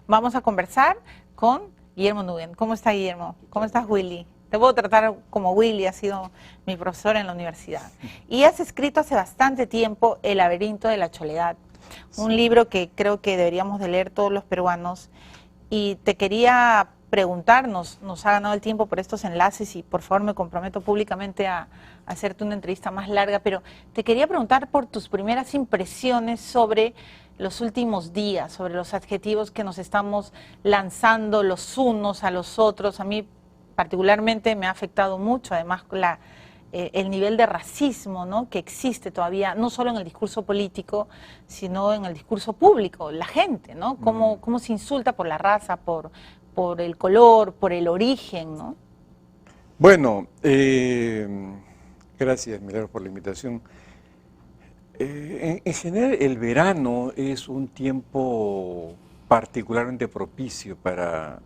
vamos a conversar con Guillermo Nguyen. ¿Cómo está, Guillermo? ¿Cómo estás, Willy? Te puedo tratar como Willy, has sido mi profesor en la universidad. Y has escrito hace bastante tiempo El laberinto de la Soledad, un libro que creo que deberíamos de leer todos los peruanos. Y te quería preguntar, nos ha ganado el tiempo por estos enlaces y por favor me comprometo públicamente a hacerte una entrevista más larga, pero te quería preguntar por tus primeras impresiones sobre los últimos días, sobre los adjetivos que nos estamos lanzando los unos a los otros. A mí particularmente me ha afectado mucho, además el nivel de racismo, ¿no?, que existe todavía, no solo en el discurso político, sino en el discurso público, la gente, ¿no? Cómo se insulta por la raza, por el color, por el origen, ¿no? Bueno, gracias, Milagros, por la invitación. En general, el verano es un tiempo particularmente propicio para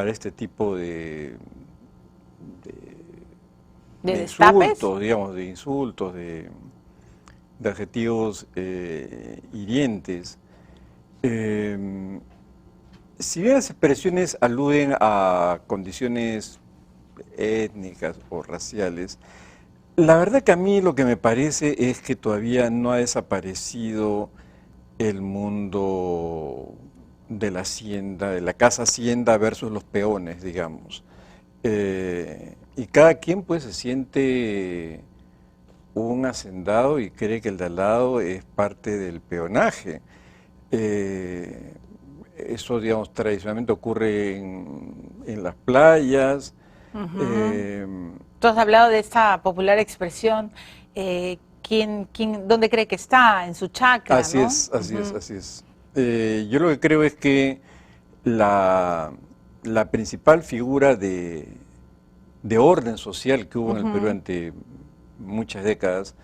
este tipo de insultos, digamos, de insultos, de adjetivos hirientes. Si bien las expresiones aluden a condiciones étnicas o raciales, la verdad que a mí lo que me parece es que todavía no ha desaparecido el mundo de la hacienda, de la casa hacienda versus los peones, digamos. Y cada quien pues se siente un hacendado y cree que el de al lado es parte del peonaje. Eso, digamos, tradicionalmente ocurre en las playas. Tú has hablado de esta popular expresión, ¿dónde cree que está? En su chacra, así ¿no? Es, así es, así es. Yo lo que creo es que la principal figura de orden social que hubo en el Perú durante muchas décadas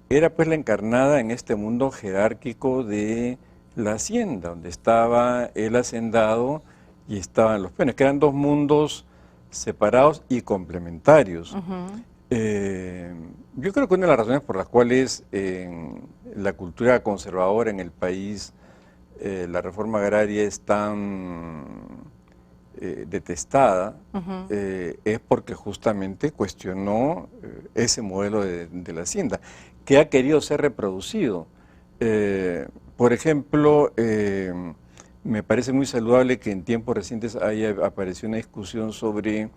era pues la encarnada en este mundo jerárquico de la hacienda, donde estaba el hacendado y estaban los peones, que eran dos mundos separados y complementarios. Yo creo que una de las razones por las cuales en la cultura conservadora en el país la reforma agraria es tan detestada, es porque justamente cuestionó ese modelo de la hacienda, que ha querido ser reproducido. Por ejemplo, me parece muy saludable que en tiempos recientes haya aparecido una discusión sobre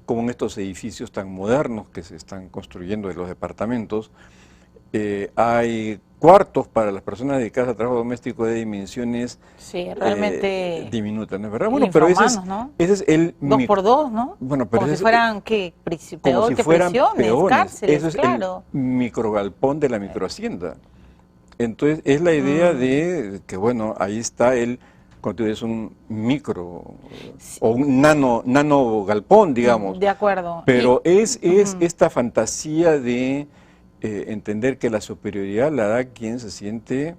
cómo en estos edificios tan modernos que se están construyendo de los departamentos, hay cuartos para las personas dedicadas al trabajo doméstico de dimensiones realmente diminutas, ¿no es verdad? Bueno, pero ese es el... 2 por 2, ¿no? Bueno, pero como si fueran, peor que prisiones, cárceles, eso es claro. el microgalpón de la microhacienda. Entonces, es la idea de que, bueno, ahí está cuando es un micro o un nano galpón, digamos. De acuerdo. Pero es esta fantasía de entender que la superioridad la da quien se siente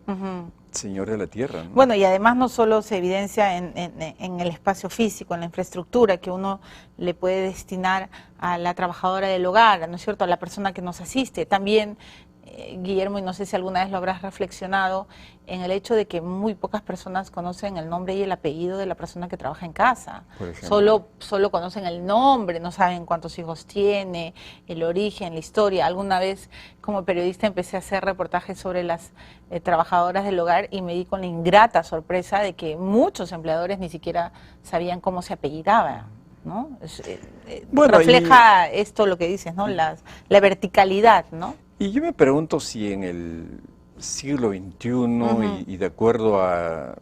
señor de la tierra, ¿no? Bueno, y además no solo se evidencia en el espacio físico, en la infraestructura que uno le puede destinar a la trabajadora del hogar, ¿no es cierto?, a la persona que nos asiste. También, Guillermo, y no sé si alguna vez lo habrás reflexionado, en el hecho de que muy pocas personas conocen el nombre y el apellido de la persona que trabaja en casa. Solo conocen el nombre, no saben cuántos hijos tiene, el origen, la historia. Alguna vez como periodista empecé a hacer reportajes sobre las trabajadoras del hogar y me di con la ingrata sorpresa de que muchos empleadores ni siquiera sabían cómo se apellidaba, ¿no? Bueno, refleja esto lo que dices, ¿no? La verticalidad, ¿no? Y yo me pregunto si en el siglo XXI y de acuerdo a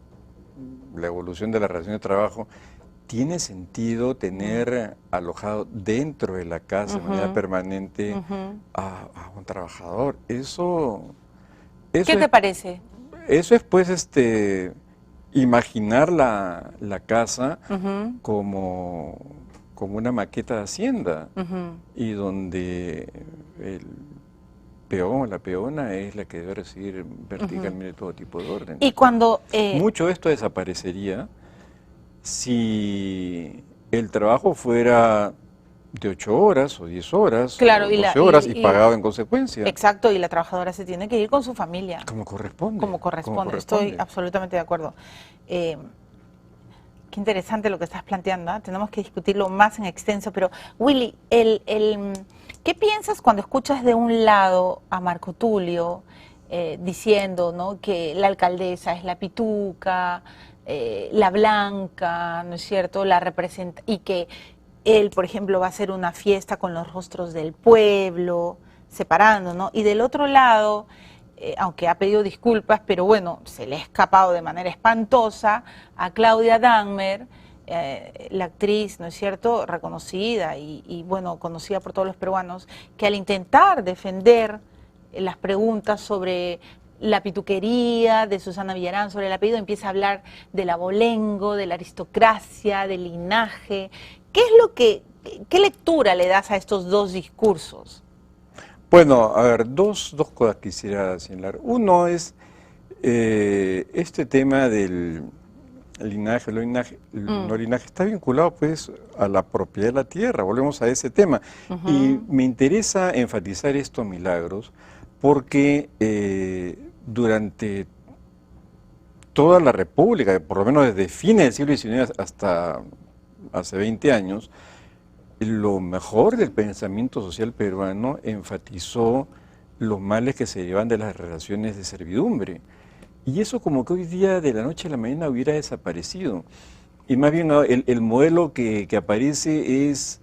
la evolución de la relación de trabajo, ¿tiene sentido tener alojado dentro de la casa de manera permanente a un trabajador? ¿Qué te parece? Eso es pues imaginar la casa como una maqueta de hacienda y donde el peón o la peona es la que debe recibir verticalmente todo tipo de orden. Y cuando mucho de esto desaparecería si el trabajo fuera de 8 horas o 10 horas, claro, o 12 horas y pagado en consecuencia. Exacto, y la trabajadora se tiene que ir con su familia. Como corresponde. Como corresponde, estoy absolutamente de acuerdo. Qué interesante lo que estás planteando, ¿eh? Tenemos que discutirlo más en extenso, pero Willy, ¿qué piensas cuando escuchas de un lado a Marco Tulio diciendo, ¿no?, que la alcaldesa es la pituca, la blanca, ¿no es cierto?, la representa, y que él, por ejemplo, va a hacer una fiesta con los rostros del pueblo, separando, ¿no? Y del otro lado, aunque ha pedido disculpas, pero bueno, se le ha escapado de manera espantosa a Claudia Danmer, la actriz, ¿no es cierto?, reconocida y bueno, conocida por todos los peruanos, que al intentar defender las preguntas sobre la pituquería de Susana Villarán, sobre el apellido, empieza a hablar del abolengo, de la aristocracia, del linaje. ¿Qué lectura le das a estos dos discursos? Bueno, a ver, dos cosas quisiera señalar. Uno es este tema del linaje, no linaje, está vinculado pues a la propiedad de la tierra, volvemos a ese tema. Y me interesa enfatizar estos Milagros porque durante toda la República, por lo menos desde fines del siglo XIX hasta hace 20 años, lo mejor del pensamiento social peruano enfatizó los males que se llevan de las relaciones de servidumbre. Y eso como que hoy día de la noche a la mañana hubiera desaparecido. Y más bien el modelo que aparece es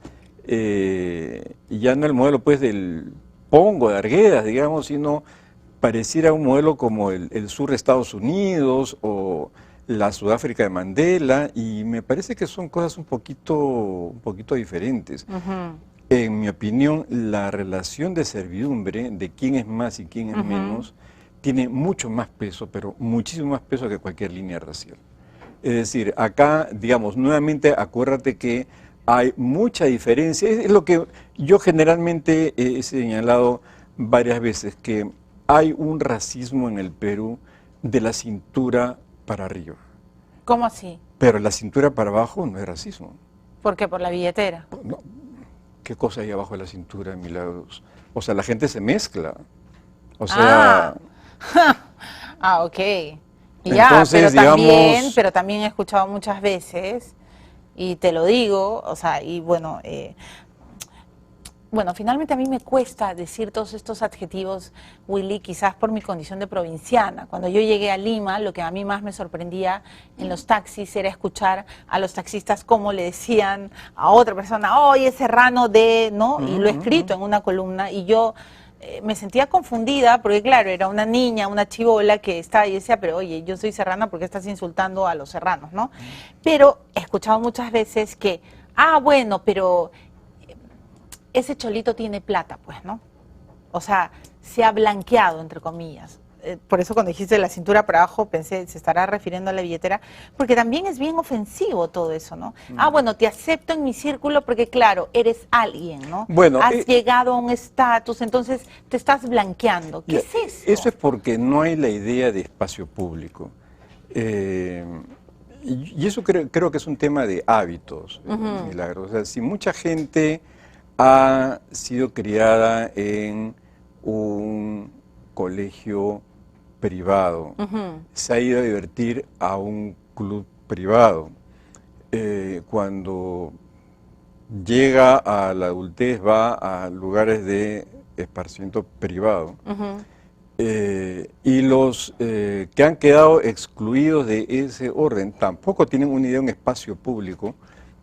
ya no el modelo pues del Pongo, de Arguedas, digamos, sino pareciera un modelo como el sur de Estados Unidos o la Sudáfrica de Mandela, y me parece que son cosas un poquito diferentes. En mi opinión, la relación de servidumbre, de quién es más y quién es menos, tiene mucho más peso, pero muchísimo más peso que cualquier línea racial. Es decir, acá, digamos, nuevamente acuérdate que hay mucha diferencia, es lo que yo generalmente he señalado varias veces, que hay un racismo en el Perú de la cintura para arriba. ¿Cómo así? Pero la cintura para abajo no es racismo. ¿Por qué? ¿Por la billetera? No. ¿Qué cosa hay abajo de la cintura, Milagros? O sea, la gente se mezcla. O sea... Ok. Ya, entonces, pero también he escuchado muchas veces, y te lo digo, o sea, y bueno... Bueno, finalmente a mí me cuesta decir todos estos adjetivos, Willy, quizás por mi condición de provinciana. Cuando yo llegué a Lima, lo que a mí más me sorprendía en los taxis era escuchar a los taxistas cómo le decían a otra persona, oye, serrano de, ¿no? Y lo he escrito en una columna, y yo me sentía confundida, porque claro, era una niña, una chibola que estaba y decía, pero oye, yo soy serrana porque estás insultando a los serranos, ¿no? Pero he escuchado muchas veces que, bueno, pero... ese cholito tiene plata, pues, ¿no? O sea, se ha blanqueado, entre comillas. Por eso cuando dijiste la cintura para abajo pensé, se estará refiriendo a la billetera, porque también es bien ofensivo todo eso, ¿no? Bueno, te acepto en mi círculo porque, claro, eres alguien, ¿no? Bueno, has llegado a un estatus, entonces te estás blanqueando. ¿Qué es eso? Eso es porque no hay la idea de espacio público. Y eso creo que es un tema de hábitos, Milagros. O sea, si mucha gente ha sido criada en un colegio privado, se ha ido a divertir a un club privado, cuando llega a la adultez va a lugares de esparcimiento privado, y los que han quedado excluidos de ese orden tampoco tienen una idea de un espacio público.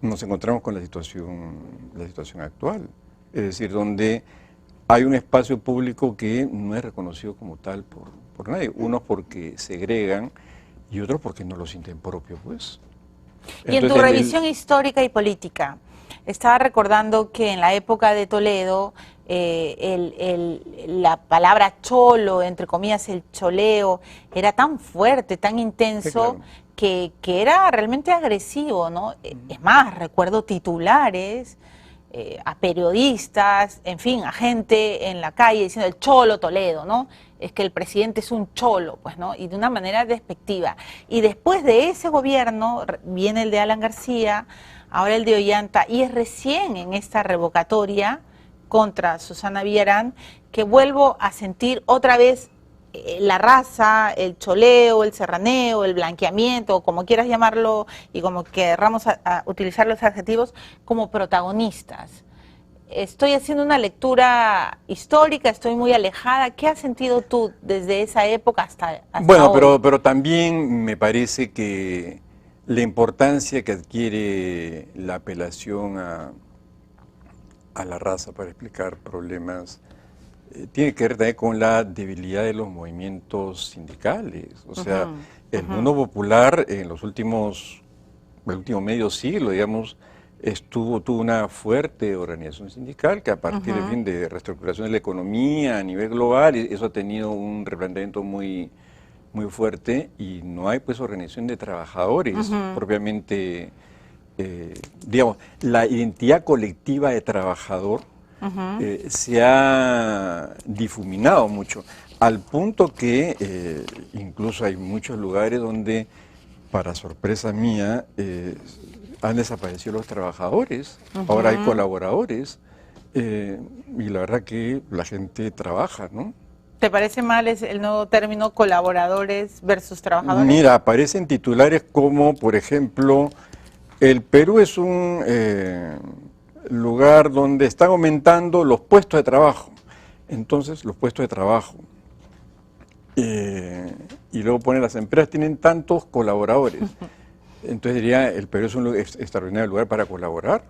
Nos encontramos con la situación actual, es decir, donde hay un espacio público que no es reconocido como tal por nadie, unos porque segregan y otros porque no lo sienten propio, pues. Y en tu revisión histórica y política, estaba recordando que en la época de Toledo, la palabra cholo, entre comillas, el choleo, era tan fuerte, tan intenso, sí, claro, que era realmente agresivo, ¿no? Es más, recuerdo titulares a periodistas, en fin, a gente en la calle diciendo el cholo Toledo, ¿no? Es que el presidente es un cholo, pues, ¿no? Y de una manera despectiva. Y después de ese gobierno viene el de Alan García, ahora el de Ollanta, y es recién en esta revocatoria contra Susana Villarán que vuelvo a sentir otra vez la raza, el choleo, el serraneo, el blanqueamiento, como quieras llamarlo y como querramos a utilizar los adjetivos, como protagonistas. Estoy haciendo una lectura histórica, estoy muy alejada. ¿Qué has sentido tú desde esa época hasta bueno, hoy? pero también me parece que la importancia que adquiere la apelación a la raza para explicar problemas tiene que ver también con la debilidad de los movimientos sindicales. O sea, el mundo popular en el último medio siglo, digamos, tuvo una fuerte organización sindical que a partir de reestructuración de la economía a nivel global, eso ha tenido un replanteamiento muy fuerte y no hay pues organización de trabajadores propiamente, digamos, la identidad colectiva de trabajador se ha difuminado mucho, al punto que incluso hay muchos lugares donde, para sorpresa mía, han desaparecido los trabajadores, ahora hay colaboradores, y la verdad que la gente trabaja, ¿no? ¿Te parece mal el nuevo término colaboradores versus trabajadores? Mira, aparecen titulares como, por ejemplo, el Perú es un lugar donde están aumentando los puestos de trabajo. Entonces, los puestos de trabajo. Y luego pone, las empresas tienen tantos colaboradores. Entonces diría, el Perú es un extraordinario lugar para colaborar.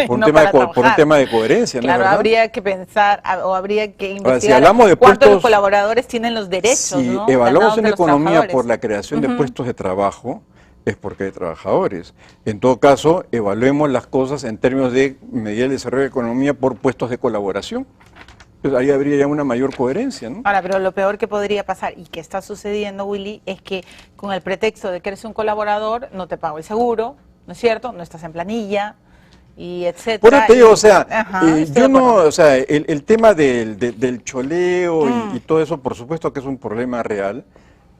Por un, no por un tema de coherencia, claro, ¿no? habría que pensar o habría que investigar ahora, si hablamos de cuántos puestos, colaboradores tienen los derechos, si ¿no? evaluamos una economía por la creación de puestos de trabajo, es porque hay trabajadores. En todo caso, evaluemos las cosas en términos de medida de desarrollo de la economía por puestos de colaboración. Pues ahí habría ya una mayor coherencia, ¿no? Ahora, pero lo peor que podría pasar y que está sucediendo, Willy, es que con el pretexto de que eres un colaborador, no te pago el seguro, ¿no es cierto? No estás en planilla y etcétera. Por eso te digo, o sea, yo no, o sea, el tema del choleo y todo eso, por supuesto que es un problema real,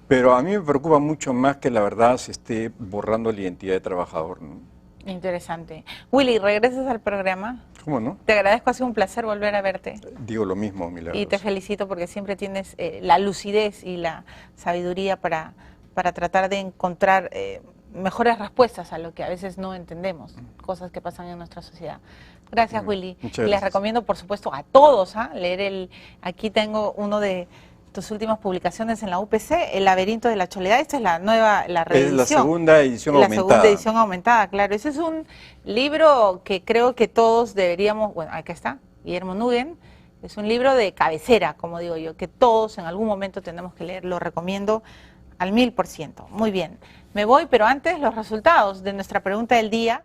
pero a mí me preocupa mucho más que la verdad se esté borrando la identidad de trabajador, ¿no? Interesante. Willy, ¿regresas al programa? ¿Cómo no? Te agradezco, ha sido un placer volver a verte. Digo lo mismo, Milagros. Y te felicito porque siempre tienes la lucidez y la sabiduría para tratar de encontrar mejores respuestas a lo que a veces no entendemos, cosas que pasan en nuestra sociedad. Gracias, Willy. Muchas Les gracias. recomiendo, por supuesto, a todos leer aquí tengo uno de tus últimas publicaciones en la UPC, El laberinto de la Choledad. Esta es la reedición. Es la segunda edición aumentada. La segunda edición aumentada, claro. Ese es un libro que creo que todos deberíamos, bueno, acá está, Guillermo Nuguen. Es un libro de cabecera, como digo yo, que todos en algún momento tenemos que leer. Lo recomiendo al 1000%. Muy bien. Me voy, pero antes los resultados de nuestra pregunta del día.